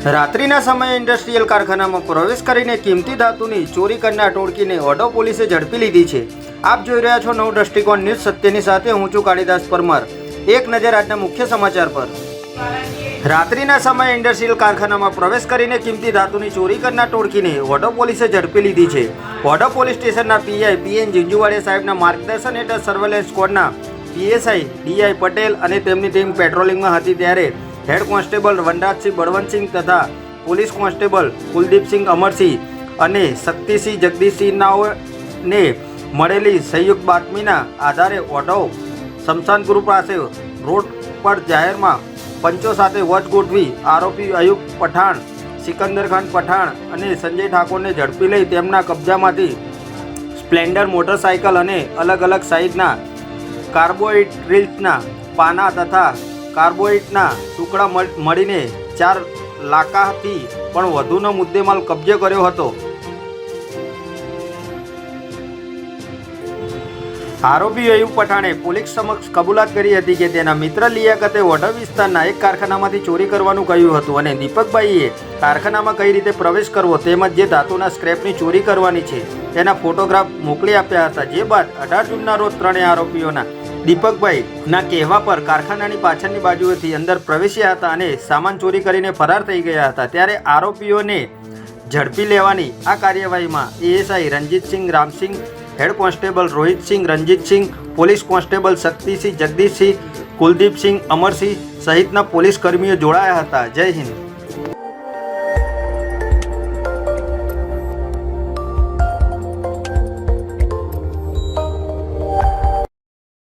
રાત્રિના સમયે ઇન્ડસ્ટ્રીયલ કારખાનામાં પ્રવેશ કરીને કિંમતી ધાતુની ચોરી કરનાર ટોળકીને વડો પોલીસે ઝડપી લીધી છે। આપ જોઈ રહ્યા છો નવ દ્રષ્ટિકોણ ન્યૂઝ સત્યની સાથે હું છું કાળીદાસ પરમાર। એક નજર આજના મુખ્ય સમાચાર પર। રાત્રિના સમયે ઇન્ડસ્ટ્રીયલ કારખાનામાં પ્રવેશ કરીને કિંમતી ધાતુની ચોરી કરનાર ટોળકીને વડો પોલીસે ઝડપી લીધી છે। વડો પોલીસ સ્ટેશનના પીઆઈ પીએન જીંજુવાડિયા સાહેબના માર્ગદર્શન હેઠળ સર્વેલન્સ સ્ક્વોડના પીએસઆઈ ડીઆઈ પટેલ અને તેમની ટીમ પેટ્રોલિંગમાં હતી ત્યારે हेड कॉन्स्टेबल वनराजसिंह बळवंतसिंह तथा पुलिस कॉन्स्टेबल कुलदीपसिंह अमरसिंह અને શક્તિસિંહ જગદીશસિંહને મળેલી સંયુક્ત બાતમીના આધારે ઓઢવ સ્મશાનગૃહ પાસે રોડ પર જાહેરમાં પંચો સાથે વોચ ગોઠવી આરોપી અયુબ પઠાણ, સિકંદર ખાન પઠાણ અને સંજય ઠાકોરને ઝડપી લઈ તેમના કબજામાંથી સ્પ્લેન્ડર મોટરસાઇકલ અને અલગ અલગ સાઇઝના કાર્બોહાઈડ્રેટ્સના પાના તથા કાર્બોહાઈડ્રેટના ટુકડા મળીને 4 લાખથી પણ વધુનો મુદ્દેમાલ કબજે કર્યો હતો। આરોપી અયુબ પઠાણે પોલીસ સમક્ષ કબૂલાત કરી હતી કે તેના મિત્ર લિયાકતે વઢવ વિસ્તારના એક કારખાનામાંથી ચોરી કરવાનું કહ્યું હતું અને દીપકભાઈએ કારખાનામાં કઈ રીતે પ્રવેશ કરવો તેમજ જે ધાતુના સ્ક્રેપની ચોરી કરવાની છે તેના ફોટોગ્રાફ મોકલી આપ્યા હતા। જે બાદ 18 જૂનના રોજ ત્રણેય આરોપીઓના દીપકભાઈના કહેવા પર કારખાનાની પાછળની બાજુએથી અંદર પ્રવેશ્યા હતા અને સામાન ચોરી કરીને ફરાર થઈ ગયા હતા। ત્યારે આરોપીઓને ઝડપી લેવાની આ કાર્યવાહીમાં ASI Ranjitsinh Ramsinh, head constable Rohitsinh Ranjitsinh, police constable Shaktisinh Jagdishsinh, Kuldeepsinh Amarsinh સહિતના પોલીસ કર્મીઓ જોડાયા હતા। જય હિન્દ।